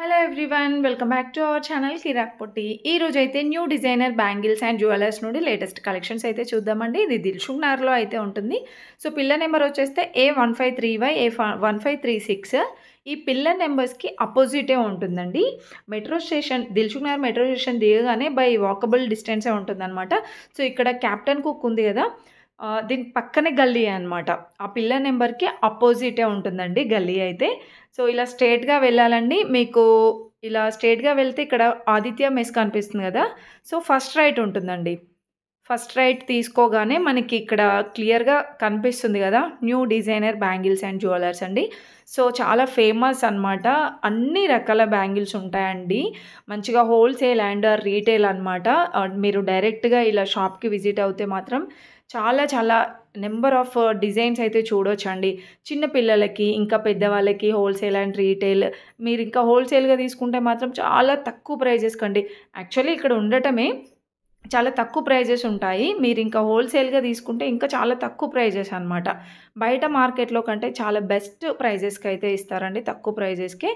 Hello everyone, welcome back to our channel Kirak Potti. ఈ రోజు అయితే new designer bangles and jewellers నుండి లేటెస్ట్ కలెక్షన్స్ అయితే చూద్దామండి. ఇది దిల్షుక్ నగర్లో అయితే ఉంటుంది. సో పిల్లర్ నెంబర్ వచ్చేస్తే A1535 A1536. ఈ పిల్లర్ నెంబర్స్కి అపోజిటే ఉంటుందండి. Metro station, Dilsukh Nagar metro station దిగగానే బై వాకబుల్ డిస్టెన్సే ఉంటుందన్నమాట. సో ఇక్కడ క్యాప్టెన్ కుక్ ఉంది కదా, దీని పక్కనే గల్లీ అనమాట. ఆ పిల్లర్ నెంబర్కి అపోజిటే ఉంటుందండి గల్లీ అయితే. సో ఇలా స్ట్రేట్గా వెళ్ళాలండి. మీకు ఇలా స్ట్రేట్గా వెళ్తే ఇక్కడ ఆదిత్య మెస్ కనిపిస్తుంది కదా, సో ఫస్ట్ రైట్ ఉంటుందండి. ఫస్ట్ రైట్ తీసుకోగానే మనకి ఇక్కడ క్లియర్గా కనిపిస్తుంది కదా, new designer bangles and jewellers అండి. సో చాలా ఫేమస్ అనమాట. అన్ని రకాల బ్యాంగిల్స్ ఉంటాయండి. మంచిగా హోల్సేల్ అండ్ రీటైల్ అనమాట. మీరు డైరెక్ట్గా ఇలా షాప్కి విజిట్ అవుతే మాత్రం చాలా నెంబర్ ఆఫ్ డిజైన్స్ అయితే చూడొచ్చండి. చిన్న పిల్లలకి ఇంకా పెద్దవాళ్ళకి హోల్సేల్ అండ్ రీటైల్. మీరు ఇంకా హోల్సేల్గా తీసుకుంటే మాత్రం చాలా తక్కువ ప్రైజెస్ కండి. యాక్చువల్లీ ఇక్కడ ఉండటమే చాలా తక్కువ ప్రైజెస్ ఉంటాయి. మీరు ఇంకా హోల్సేల్గా తీసుకుంటే ఇంకా చాలా తక్కువ ప్రైజెస్ అనమాట. బయట మార్కెట్లో కంటే చాలా బెస్ట్ ప్రైజెస్కి అయితే ఇస్తారండి, తక్కువ ప్రైజెస్కే.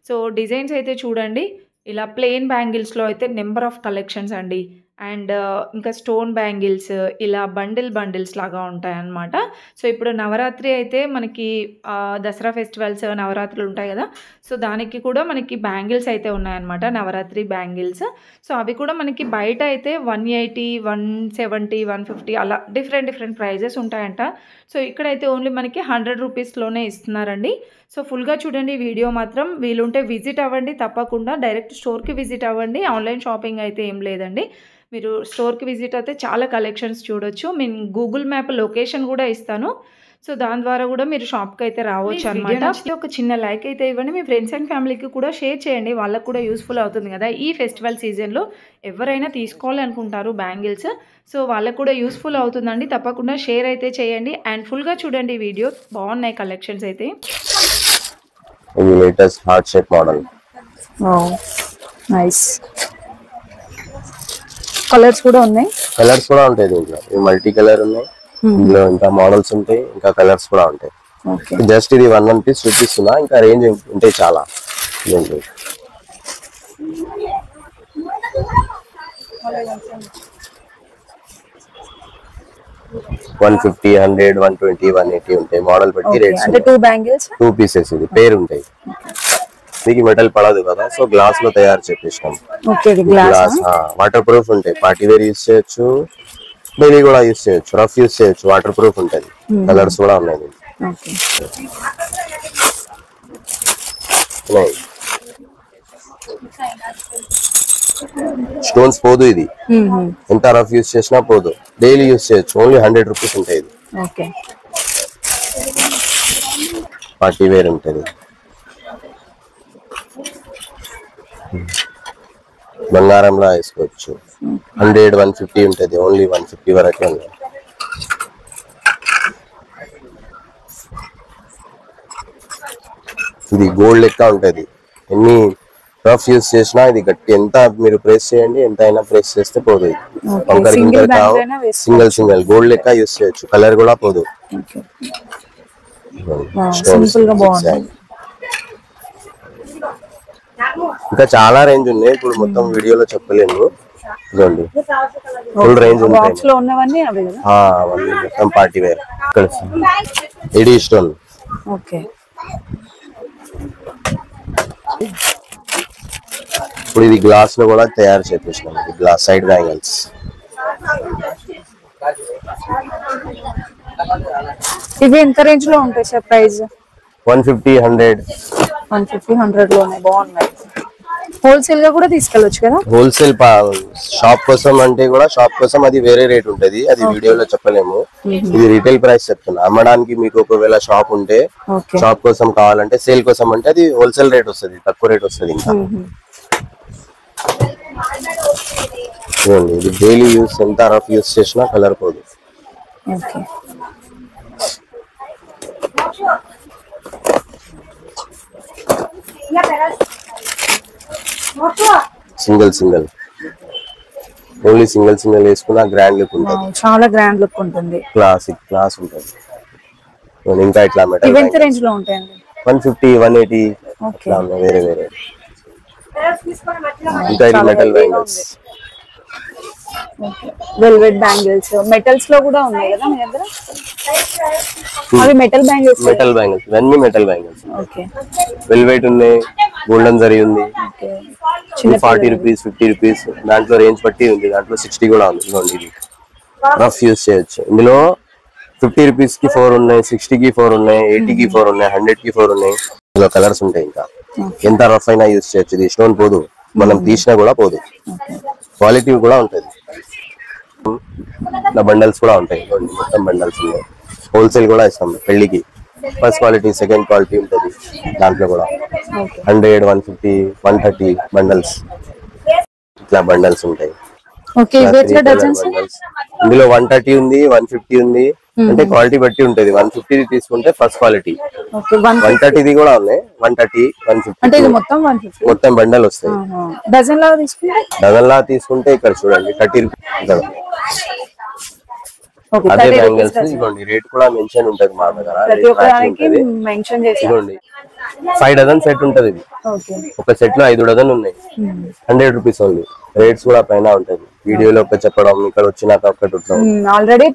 సో డిజైన్స్ అయితే చూడండి. ఇలా ప్లెయిన్ బ్యాంగిల్స్లో అయితే నెంబర్ ఆఫ్ కలెక్షన్స్ అండి. అండ్ ఇంకా స్టోన్ బ్యాంగిల్స్ ఇలా బండిల్స్ లాగా ఉంటాయన్నమాట. సో ఇప్పుడు నవరాత్రి అయితే మనకి దసరా ఫెస్టివల్స్, నవరాత్రులు ఉంటాయి కదా, సో దానికి కూడా మనకి బ్యాంగిల్స్ అయితే ఉన్నాయన్నమాట, నవరాత్రి బ్యాంగిల్స్. సో అవి కూడా మనకి బయట అయితే 180, 170, 150 అలా డిఫరెంట్ ప్రైజెస్ ఉంటాయంట. సో ఇక్కడైతే ఓన్లీ మనకి 100 రూపీస్లోనే ఇస్తున్నారండి. సో ఫుల్గా చూడండి వీడియో మాత్రం. వీలుంటే విజిట్ అవ్వండి తప్పకుండా. డైరెక్ట్ స్టోర్కి విజిట్ అవ్వండి. ఆన్లైన్ షాపింగ్ అయితే ఏం లేదండి. మీరు స్టోర్కి విజిట్ అయితే చాలా కలెక్షన్స్ చూడొచ్చు. నేను గూగుల్ మ్యాప్ లొకేషన్ కూడా ఇస్తాను. సో దాని ద్వారా కూడా మీరు షాప్కి అయితే రావచ్చు అనమాట. ఒక చిన్న లైక్ అయితే ఇవ్వండి. మీ ఫ్రెండ్స్ అండ్ ఫ్యామిలీకి కూడా షేర్ చేయండి, వాళ్ళకు కూడా యూస్ఫుల్ అవుతుంది కదా. ఈ ఫెస్టివల్ సీజన్లో ఎవరైనా తీసుకోవాలనుకుంటారు బ్యాంగిల్స్, సో వాళ్ళకు కూడా యూస్ఫుల్ అవుతుందండి. తప్పకుండా షేర్ అయితే చేయండి. అండ్ ఫుల్గా చూడండి వీడియో, బాగున్నాయి కలెక్షన్స్ అయితే. ఇది latest heart shape model. Nice colours కూడా ఉన్నాయి. కలర్స్ కూడా ఉంటాయి దీంట్లో. మల్టీ కలర్ ఉన్నాయి, ఇందులో ఇంకా మోడల్స్ ఉంటాయి, ఇంకా కలర్స్ కూడా ఉంటాయి. జస్ట్ ఇది 1 పీస్ చూపిస్తున్నా, ఇంకా రేంజ్ ఉంటాయి చాలా. 150, 100, 120, 180 ఉంటాయి. మోడల్ బట్టి రేట్స్. అంటే 2 బ్యాంగిల్స్ 2 పీసెస్. ఇది పేరు ఉంటాయి. దీనికి మెటల్ పడదు కదా, సో గ్లాస్ లో తయారు చేపిస్తాం. గ్లాస్ వాటర్ ప్రూఫ్ ఉంటాయి. పార్టీ వేర్ యూస్ చేయొచ్చు, డైలీ కూడా యూస్ చేయొచ్చు, రఫ్ యూస్ చేయొచ్చు. వాటర్ ప్రూఫ్ ఉంటుంది. కలర్స్ కూడా ఉన్నాయి. స్టోన్స్ పోదు, ఇది ఎంత రఫ్ యూస్ చేసినా పోదు. డైలీ యూస్ చేయొచ్చు. ఓన్లీ 100 రూపీస్ ఉంటాయి. ఇది పార్టీ వేర్ ఉంటుంది. బంగారంలో వేసుకోవచ్చు. 100, 150 ఉంటుంది. ఓన్లీ 150 వరకే ఉంది. ఇది గోల్డ్ లెక్క ఉంటుంది. ఎన్ని రఫ్ యూస్ చేసినా ఇది గట్టి. ఎంత మీరు ప్రెస్ చేయండి, ఎంత అయినా ప్రెస్ చేస్తే పోదు. సింగిల్ గోల్డ్ లెక్క యూస్ చేయొచ్చు. కలర్ కూడా పోదు. ఇంకా చాలా రేంజ్ ఉన్నాయి, ఇప్పుడు మొత్తం వీడియోలో చెప్పలేను. ఇదండి ఫుల్ రేంజ్ ఉంటాయి. అవన్నీ మొత్తం పార్టీ వేర్. ఎడీ స్టోన్. ఇప్పుడు ఇది గ్లాస్ లో కూడా తయారు చేపిస్తున్నాం. ఇది గ్లాస్ సైడ్ బ్యాంగిల్స్. ఇవి ఎంత రేంజ్ లో ఉంటాయి సార్ ప్రైస్? 150, 100. 150, 100 లోనే బాగున్నాయి. హోల్సేల్ గా కూడా తీసుకెళ్ళొచ్చు కదా. హోల్సేల్ షాప్ కోసం అంటే కూడా, షాప్ కోసం అది వేరే రేట్ ఉంటది. అది వీడియోలో చెప్పలేము. ఇది రీటైల్ ప్రైస్ చెప్తున్నా. అమ్మడానికి మీకు ఒకవేళ షాప్ ఉంటే, షాప్ కోసం కావాలంటే, సేల్ కోసం అంటే అది హోల్సేల్ రేట్ వస్తుంది, తక్కువ రేట్ వస్తుంది. ఇంకా ఇది డైలీ యూస్, ఎంత రఫ్ యూస్ చేసినా కలర్ పోదు. సింగిల్ ఓన్లీ సింగిల్ వేసుకున్నా గ్రాండ్ లుక్ ఉంటుంది. చాలా గ్రాండ్ లుక్ ఉంటుంది. క్లాస్ ఉంటుంది. ఇంకా ఇట్లా మెటల్ ఎంత రేంజ్ లో ఉంటాయండి? 150, 180 వేరే ఇంకా ఇది metal bangles, velvet bangles metals లో కూడా ఉన్నాయి కదా మీ దగ్గర? అవి మెటల్ బ్యాంగిల్స్. మెటల్ బ్యాంగిల్స్ ఇవన్నీ మెటల్ బ్యాంగిల్స్. ఓకే, వెల్వెట్ ఉన్నాయి, గోల్డెన్ జరీ ఉంది. 40 రూపీస్ 50 రూపీస్ దాంట్లో రేంజ్ బట్టి ఉంది. దాంట్లో 60 కూడా ఉంది. ఇదిగోండి ఇది రఫ్ యూజ్ చేయొచ్చు. ఇందులో 50 రూపీస్ కి 4 ఉన్నాయి, 60 కి 4 ఉన్నాయి, 80 కి 4 ఉన్నాయి, 100 కి 4 ఉన్నాయి. ఇందులో కలర్స్ ఉంటాయి. ఇంకా ఎంత రఫ్ అయినా యూజ్ చేయొచ్చు. ఇది స్టోన్ పోదు, మనం తీసినా కూడా పోదు, క్వాలిటీ కూడా ఉంటుంది. బండల్స్ కూడా ఉంటాయి, మొత్తం బండల్స్ ఉన్నాయి. హోల్సేల్ కూడా ఇస్తాం పెళ్లికి. ఫస్ట్ క్వాలిటీ సెకండ్ క్వాలిటీ ఉంటుంది దాంట్లో కూడా. 100 150 130 బండల్స్, ఇట్లా బండల్స్ ఉంటాయి. ఇందులో 130 ఉంది, 150 ఉంది. అంటే క్వాలిటీ బట్టి ఉంటది. 150 తీసుకుంటే ఫస్ట్ క్వాలిటీ, 130 కూడా ఉన్నాయి. 130 150 మొత్తం బండల్ వస్తాయి. డజన్ లా తీసుకుంటే ఇక్కడ చూడండి 30 రూపీస్. అదే బ్యాంగిల్స్ ఇదిగోండి, రేట్ కూడా మెన్షన్ ఉంటది మా దగ్గర. ఇదిగోండి 5 డజన్ సెట్ ఉంటది. ఇది ఒక సెట్ లో 5 డజన్ ఉన్నాయి. 100 రూపీస్ ఓన్లీ. రేట్స్ కూడా పైన ఉంటది. వీడియోలో ఒక చెప్పడం, ఇక్కడ వచ్చినాక ఒకటి ఆల్రెడీ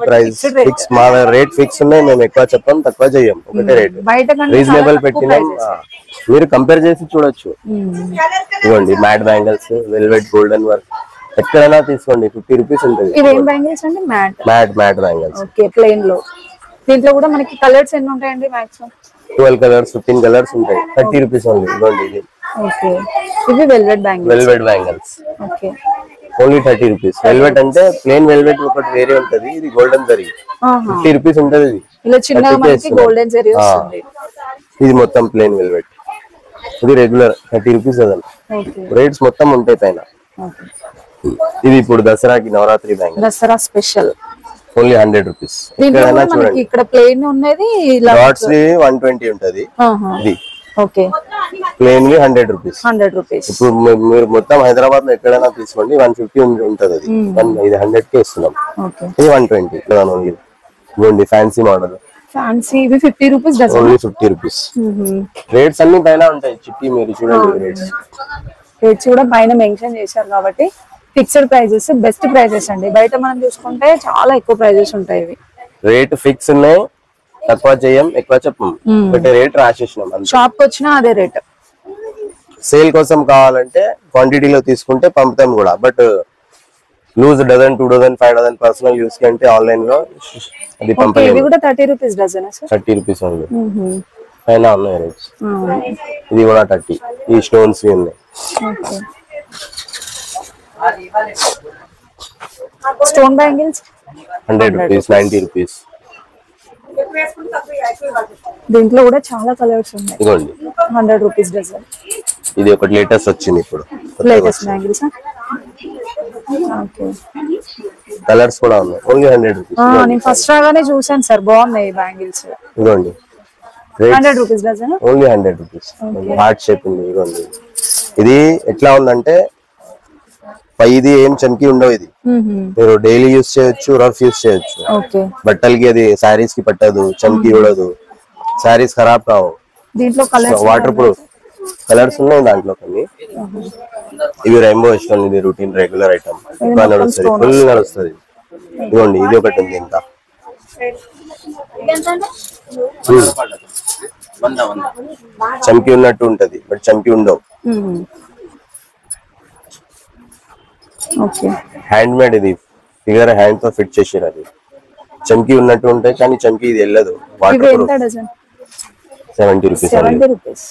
ప్రైస్ ఫిక్స్. మా రేట్ ఫిక్స్ ఉన్నాయి. మేము ఎక్కువ చెప్పాం, తక్కువ చెయ్యం. ఒకటే రేట్ రీజనబుల్ పెట్టినాం. మీరు కంపేర్ చేసి చూడొచ్చు. ఇదిగోండి matte bangles, velvet golden work, ఎక్కడైనా తీసుకోండి 50 రూపీస్ ఉంటుంది. మ్యాట్ బ్యాంగిల్స్ ప్లెయిన్ లో. దీంట్లో కూడా మనకి కలర్స్ ఎన్ని ఉంటాయండి? మాక్సిమం 12 కలర్స్ 15 కలర్స్ ఉంటాయి. 30 రూపీస్ ఓన్లీ. ఇదిగోండి ఇది velvet bangles. Only 30 rupees. Velvet అంటే ప్లెయిన్ వెల్వెట్ ఒకటి వేరే ఉంటది. ఇది గోల్డెన్ జరీ 50 రూపీస్ ఉంటది. ఇది మొత్తం ప్లెయిన్ వెల్వెట్. ఇది రెగ్యులర్ 30 రూపీస్. అదండి రేట్స్ మొత్తం ఉంటాయి పైన. ఇది ఇప్పుడు దసరాకి Navratri bangle, Dasara special, only 100 rupees. ఇక్కడ ప్లెయిన్ ఉన్నది డాట్స్ 120 ఉంటది. ఇది ప్లెయిన్ 100 రూపీస్. ఇప్పుడు మీరు మొత్తం హైదరాబాద్ లో ఎక్కడైనా తీసుకోండి 150 ఉంటది. అది ఇది 100 కే ఇస్తున్నాం. ఇది 120. ఇదిగోండి ఫ్యాన్సీ మోడల్, ఫ్యాన్సీ. ఇవి 50 rupees dozen, only 50 rupees. Rates అన్ని పైన ఉంటాయి. చిట్టి మీరు చూడండి, రేట్స్ కూడా పైన మెన్షన్ చేశారు కాబట్టి ఫిక్స్డ్ ప్రైజెస్, బెస్ట్ ప్రైజెస్ అండి. బయట మనం చూసుకుంటే చాలా ఎక్కువ ప్రైజెస్ ఉంటాయి. ఇవి రేట్ ఫిక్స్ ఉన్నాయి, తక్కువ చేయం, ఎక్కువ చెప్పం. ఒకటే రేట్ రాసేసినాం. షాప్ కి వచ్చినా అదే రేట్. సేల్ కోసం కావాలంటే క్వాంటిటీలో తీసుకుంటే పంపుతాం కూడా. But loose dozen 2 dozen 5 dozen personal use కి అంటే ఆన్లైన్ లో అది పంపలేము. ఇది కూడా 30 రూపీస్ డజన్. 30 rupees only. పైన ఉన్నాయి రేట్స్. ఇది కూడా 30. ఈ స్టోన్స్ ఉన్నాయి. Stone bangles 100 rupees 90 rupees. దీంట్లో కూడా చాలా కలర్స్ ఉన్నాయి. ఇదిగోండి 100 రూపీస్ డజన్. ఇది ఒకటి లేటెస్ట్ వచ్చింది ఇప్పుడు. Latest bangles. ఓకే, కలర్స్ కూడా ఉన్నాయి. Only 100 rupees. నేను ఫస్ట్ రాగానే చూసాను సార్, బాగున్నాయి బ్యాంగిల్స్. ఇదిగోండి 100 rupees dozen, only 100 rupees. Heart shape ఉంది. ఇదిగోండి ఇది ఎట్లా ఉందంటే ఇది ఏం చమ్కి ఉండవు. ఇది మీరు డైలీ యూస్ చేయొచ్చు, రఫ్ యూస్ చేయొచ్చు. బట్టలకి అది సారీస్ కి పట్టదు, చమ్కి ఉండదు, సారీస్ ఖరాబ్ కావు. దీంట్లో వాటర్ ప్రూఫ్ కలర్స్ ఉన్నాయి దాంట్లో కొన్ని. ఇవి రెయిన్బో స్టోన్. ఇది రూటీన్ రెగ్యులర్ ఐటమ్, ఎక్కువ నడుస్తుంది, ఫుల్ నడుస్తుంది. ఇదిగోండి ఇది ఒకటి ఉంది. ఇంకా చమ్కి ఉన్నట్టు ఉంటది, బట్ చమ్కి ఉండవు. Hand made. ఇది ఫిగర్ హ్యాండ్ తో ఫిట్ చేసారు. అది చమ్కి ఉన్నట్టు ఉంటాయి కానీ చమ్కి ఇది వెళ్ళదు. Waterproof. 70 రూపీస్.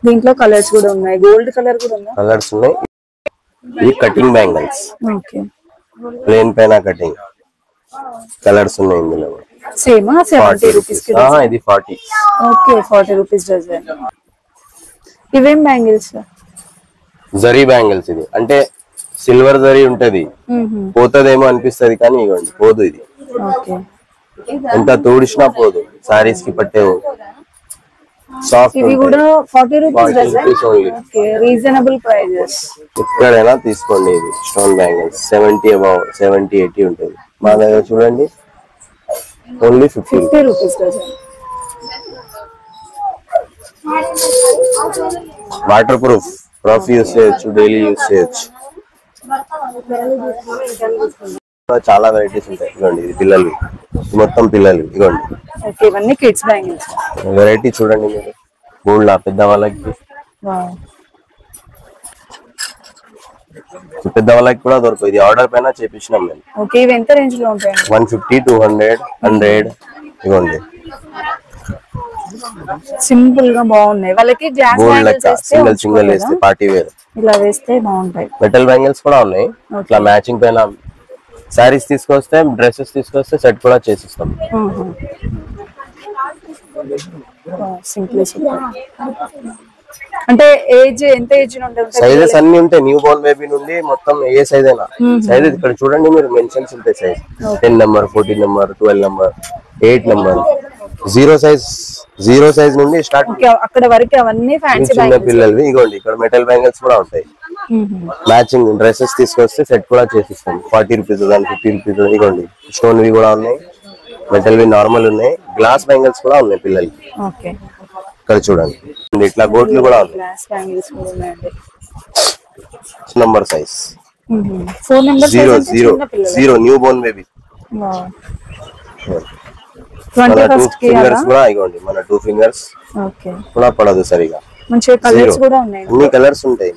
దీంట్లో కలర్స్ కూడా ఉన్నాయి. గోల్డ్ కలర్ కూడా ఉన్నాయి. కలర్స్ ఉన్నాయి. ఇది కటింగ్ బ్యాంగిల్స్, ప్లేన్ పైన కటింగ్. కలర్స్ ఉన్నాయి ఇందులో. Same 70 rupees. ఇది 40. Okay, 40 rupees dozen. ఇవేం బ్యాంగిల్స్? జరీ బ్యాంగిల్స్. ఇది అంటే సిల్వర్ జరీ ఉంటది, పోతదేమో అనిపిస్తది కానీ ఇవ్వండి పోదు. ఇది ఎంత తోడిసినా పోదు, సారీస్ కి పట్టేవు. సాఫ్ట్. ఇవి కూడా 40 rupees dozen. Okay, reasonable prices. ఎక్కడైనా తీసుకోండి. ఇది స్టోన్ బ్యాంగిల్స్ 70 అబౌవ్ 70 80 ఉంటది. మా దగ్గర చూడండి only 50 rupees dozen. Waterproof, rough use చేయొచ్చు, డైలీ యూస్ చేయొచ్చు. చాలా వెరైటీస్ ఉంటాయి. ఇదిగోండి ఇది పిల్లలు, మొత్తం పిల్లలు. ఇదిగోండి ఇవన్నీ కిడ్స్ బ్యాంగిల్స్. వెరైటీ చూడండి మీరు, గోల్డ్ పెద్ద వాళ్ళకి, పెద్ద వాళ్ళకి కూడా దొరుకుతుంది. ఇది ఆర్డర్ పైన చేపించినాం మేము. ఓకే, ఇవి ఎంత రేంజ్ లో ఉంటాయి? 150, 200, 100. ఇదిగోండి సింపుల్ గా బాగున్నాయి. వాళ్ళకి గ్లాస్ గోల్డ్ లెక్క సింగిల్ వేస్తే పార్టీ వేర్ ఇలా వేస్తే బాగుంటాయి. మెటల్ బ్యాంగిల్స్ కూడా ఉన్నాయి. ఇట్లా మ్యాచింగ్ పైన సారీస్ తీసుకొస్తే, డ్రెస్సెస్ తీసుకొస్తే సెట్ కూడా చేసిస్తాం. అంటే ఏజ్ ఎంత ఏజ్ నుండి ఉంటాయి? సైజెస్ అన్ని ఉంటాయి, న్యూ బోర్న్ బేబీ నుండి మొత్తం ఏ సైజ్ అయినా. సైజ్ ఇక్కడ చూడండి మీరు, మెన్షన్స్ ఉంటాయి size. 10 number, 14 number, 12 number, 8 number. Zero size నుండి స్టార్ట్. అక్కడ వరకు అవన్నీ ఫ్యాన్సీ చిన్న పిల్లలవి. ఇగోండి ఇక్కడ మెటల్ బ్యాంగిల్స్ కూడా ఉంటాయి. మ్యాచింగ్ డ్రెస్సెస్ తీసుకొస్తే సెట్ కూడా చేసిస్తాం. 40 రూపీస్, 50 రూపీస్. ఇగోండి స్టోన్ వి కూడా ఉన్నాయి, మెటల్ వి నార్మల్ ఉన్నాయి, గ్లాస్ బ్యాంగిల్స్ కూడా ఉన్నాయి పిల్లలకి. ఇక్కడ చూడండి ఇట్లా గోట్లు కూడా ఉన్నాయి. Number size 0 new Born baby. 2 fingers కూడా ఇగోండి, మన 2 ఫింగర్స్ కూడా పడదు సరిగా. అన్ని కలర్స్ ఉంటాయి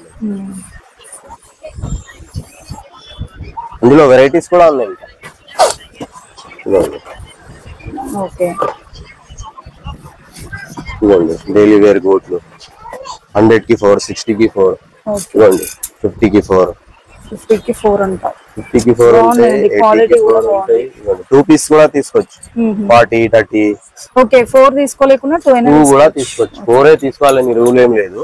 అందులో, వెరైటీస్ కూడా ఉన్నాయి. ఇదిగోండి డైలీ వేర్ గోట్లు 100 కి 4, 60 కి 4, ఇదిగోండి 50 కి 4, 50 కి 4 అంట. 50 కి 4 ఉంటాయి, 80 కి 4 ఉంటాయి. 2 పీస్ కూడా తీసుకోవచ్చు, 40, 30. ఓకే, 4 తీసుకోలేకున్నా 2 కూడా తీసుకోవచ్చు. 4 తీసుకోవాలని రూల్ ఏం లేదు,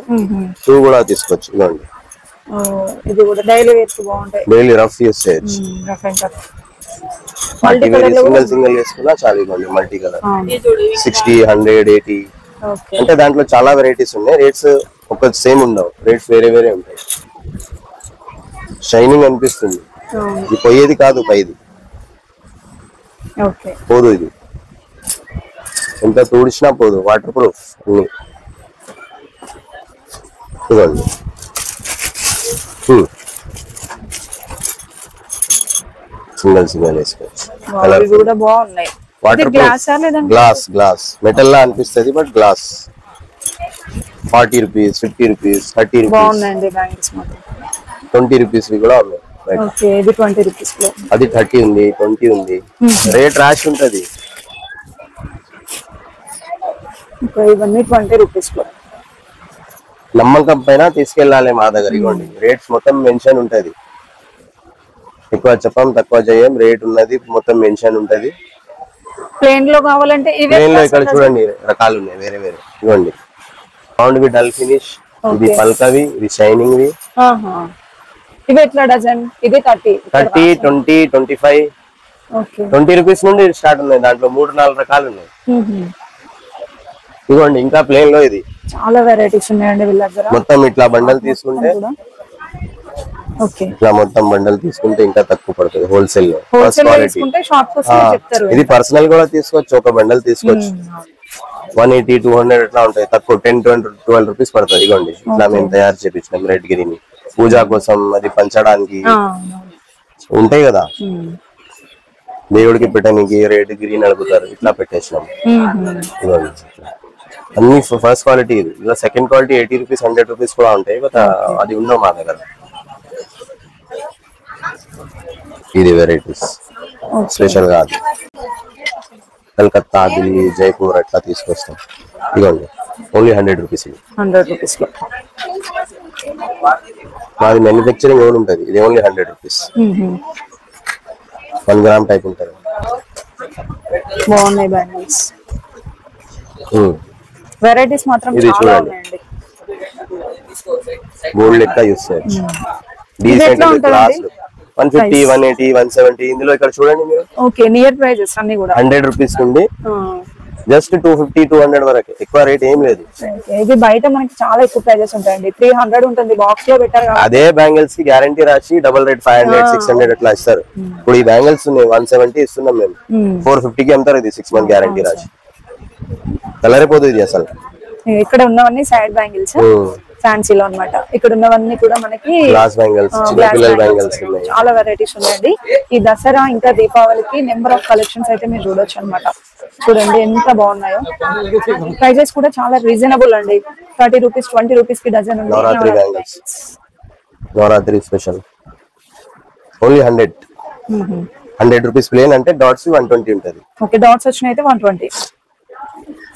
2 కూడా తీసుకోవచ్చు. ఇదిగోండి ఇది కూడా డైలీ వేర్ కి బాగుంటాయి, డైలీ రఫ్ యూస్ చేయొచ్చు. సింగిల్ వేసుకున్నా చాలా. ఇవ్వండి మల్టీ కలర్ 60, 100, 80. అంటే దాంట్లో చాలా వెరైటీస్ ఉన్నాయి. రేట్స్ ఒక సేమ్ ఉండవు, రేట్స్ వేరే వేరే ఉంటాయి. షైనింగ్ అనిపిస్తుంది, ఇది పోయేది కాదు, పైది పోదు. ఇది ఎంత తుడిచినా పోదు, వాటర్ ప్రూఫ్ అన్ని. చూడండి సింగిల్ వేసుకోవచ్చు. గ్లాస్ మెటల్ లా అనిపిస్తుంది, but glass. 40 rupees, 50 rupees, 30 rupees, 20 rupees కూడా ఉన్నాయి. అది 30 ఉంది, 20 ఉంది. రేట్ రాసి ఉంటది. ఇవన్నీ 20 రూపీస్ లో. నమ్మకం పైన తీసుకెళ్ళాలి మా దగ్గర. ఇవ్వండి రేట్స్ మొత్తం మెన్షన్ ఉంటది, ఎక్కువ చెప్పం, తక్కువ చేయం. రేట్ ఉన్నది మొత్తం మెన్షన్ ఉంటది. ప్లేన్ లో కావాలంటే ప్లేన్ లో ఇక్కడ చూడండి రకాలు ఉన్నాయి వేరే వేరే. ఇవ్వండి రౌండ్ వి, డల్ ఫినిష్, ఇది పల్కవి, ఇది షైనింగ్ వి. ఇవి ఎట్లా డజన్? ఇది 30, 20, 25. 20 రూపీస్ నుండి స్టార్ట్ ఉన్నాయి. దాంట్లో 3-4 రకాలు ఉన్నాయి. ఇదిగోండి ఇంకా ప్లేన్ లో ఇది చాలా వెరైటీస్ ఉన్నాయండి వీళ్ళ దగ్గర. మొత్తం ఇట్లా బండల్ తీసుకుంటే, ఇట్లా మొత్తం బండల్ తీసుకుంటే ఇంకా తక్కువ పడుతుంది హోల్సేల్ లో. ఇది పర్సనల్ కూడా తీసుకోవచ్చు, ఒక బండల్ తీసుకోవచ్చు. 180, 200 ఇట్లా ఉంటాయి. తక్కువ 10, 12 రూపీస్ పడుతుంది. ఇదిగోండి ఇట్లా మేము తయారు చేపించినాం. రెడ్ గిరిని పూజ కోసం, అది పంచడానికి ఉంటాయి కదా, దేవుడికి పెట్టడానికి రెడ్ గ్రీన్ అడుగుతారు, ఇట్లా పెట్టేసినాం. ఇదిగోండి అన్ని ఫస్ట్ క్వాలిటీ. ఇది ఇలా సెకండ్ క్వాలిటీ 80 రూపీస్, 100 రూపీస్ కూడా ఉంటాయి, బట్ అది ఉండవు మా దగ్గర. ఇది వెరైటీస్ స్పెషల్ గా అది కలకత్తా, ఢిల్లీ, జైపూర్ అట్లా తీసుకొస్తాం. ఇదిగోండి ఓన్లీ 100 రూపీస్. 100 రూపీస్ లో మాది మ్యానుఫ్యాక్చరింగ్ ఓన్ ఉంటుంది. ఇది ఓన్లీ 100 రూపీస్. 1 గ్రామ్ టైప్ ఉంటుంది. బాగున్నాయి బ్యాంగిల్స్, వెరైటీస్ మాత్రం చాలా ఉన్నాయండి. గోల్డ్ లెక్క యూస్ చేయొచ్చు. Decent glass 150, 180, 170. ఇందులో ఇక్కడ చూడండి మీరు. ఓకే, నియర్ ప్రైజెస్ అన్ని కూడా 100 రూపీస్ నుండి జస్ట్ 250, 200 వరకు. ఎక్కువ రేట్ ఏం లేదు. ఇది బయట మనకి చాలా ఎక్కువ ప్రైజెస్ ఉంటాయండి. 300 ఉంటుంది, బాక్స్ లో పెట్టారు. అదే బ్యాంగిల్స్ కి గ్యారంటీ రాసి డబుల్ రేట్ 500, 600 అట్లా ఇస్తారు. ఇప్పుడు ఈ బ్యాంగిల్స్ 170 ఇస్తున్నాం మేము, 450 కి అమ్ముతారు. ఇది 6 month గ్యారంటీ రాసి. కలర్ అయిపోతుంది ఇది అసలు. ఇక్కడ ఉన్నవన్నీ సైడ్ బ్యాంగిల్స్ ఫ్యాన్సీలో అన్నమాట. ఇక్కడ ఉన్నవన్నీ కూడా మనకి గ్లాస్ బ్యాంగిల్స్, చిన్న పిల్లల బ్యాంగిల్స్ ఉన్నాయి. చాలా వెరైటీస్ ఉన్నాయండి. ఈ దసరా ఇంకా దీపావళికి నెంబర్ ఆఫ్ కలెక్షన్స్ అయితే మీరు చూడొచ్చు అన్నమాట. చూడండి ఎంత బాగున్నాయో. ప్రైజెస్ కూడా చాలా రీజనబుల్ అండి. 30 రూపీస్ 20 రూపీస్ కి డజన్ ఉంది. Navratri bangles, Navratri special only 100 rupees plain అంటే డాట్స్ 120 ఉంటది. ఓకే, డాట్స్ వచ్చినాయి అయితే 120.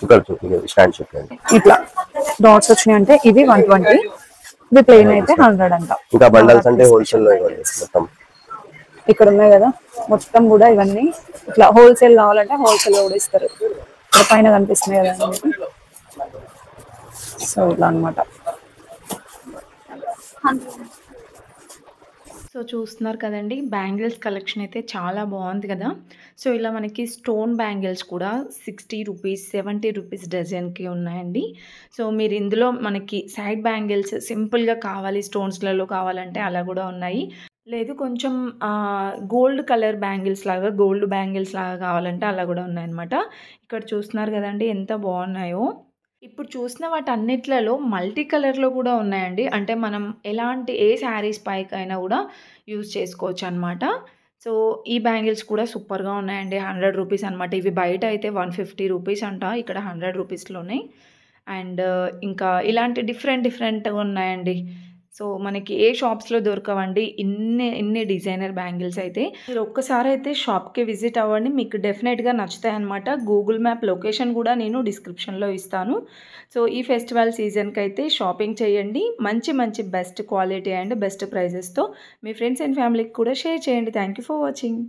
ఇక్కడ చూడండి స్టాండ్ చెప్పండి. ఇట్లా డాట్స్ వచ్చినాయి అంటే ఇది 120, ఇది ప్లేన్ అయితే 100 అంట. ఇంకా బండల్స్ అంటే హోల్సేల్ లో ఇవ్వండి మొత్తం. ఇక్కడ ఉన్నాయి కదా మొత్తం కూడా ఇవన్నీ ఇట్లా హోల్సేల్ కావాలంటే హోల్సేల్ కూడా ఇస్తారు. ఇక్కడ పైన కనిపిస్తున్నాయి కదా మీకు. సో ఇట్లా అన్నమాట. సో చూస్తున్నారు కదండి, బ్యాంగిల్స్ కలెక్షన్ అయితే చాలా బాగుంది కదా. సో ఇలా మనకి స్టోన్ బ్యాంగిల్స్ కూడా 60 రూపీస్ 70 రూపీస్ డజన్కి ఉన్నాయండి. సో మీరు ఇందులో మనకి సైడ్ బ్యాంగిల్స్ సింపుల్గా కావాలి, స్టోన్స్లలో కావాలంటే అలా కూడా ఉన్నాయి. లేదు కొంచెం గోల్డ్ కలర్ బ్యాంగిల్స్ లాగా, గోల్డ్ బ్యాంగిల్స్ లాగా కావాలంటే అలా కూడా ఉన్నాయన్నమాట. ఇక్కడ చూస్తున్నారు కదండి ఎంత బాగున్నాయో. ఇప్పుడు చూసిన వాటన్నిట్లలో మల్టీ కలర్లో కూడా ఉన్నాయండి. అంటే మనం ఎలాంటి ఏ శారీస్ పైకైనా కూడా యూజ్ చేసుకోవచ్చు అనమాట. సో ఈ బ్యాంగిల్స్ కూడా సూపర్గా ఉన్నాయండి. 100 రూపీస్ అనమాట. ఇవి బయట అయితే 150 రూపీస్ అంట, ఇక్కడ 100 రూపీస్లోనే. అండ్ ఇంకా ఇలాంటి డిఫరెంట్గా ఉన్నాయండి. సో మనకి ఏ షాప్స్లో దొరకవండి ఇన్ని డిజైనర్ బ్యాంగిల్స్ అయితే. మీరు ఒక్కసారి అయితే షాప్కి విజిట్ అవ్వండి, మీకు డెఫినెట్గా నచ్చుతాయి అనమాట. గూగుల్ మ్యాప్ లొకేషన్ కూడా నేను డిస్క్రిప్షన్లో ఇస్తాను. సో ఈ ఫెస్టివల్ సీజన్కి అయితే షాపింగ్ చేయండి. మంచి బెస్ట్ క్వాలిటీ అండ్ బెస్ట్ ప్రైజెస్తో మీ ఫ్రెండ్స్ అండ్ ఫ్యామిలీకి కూడా షేర్ చేయండి. Thank you for watching.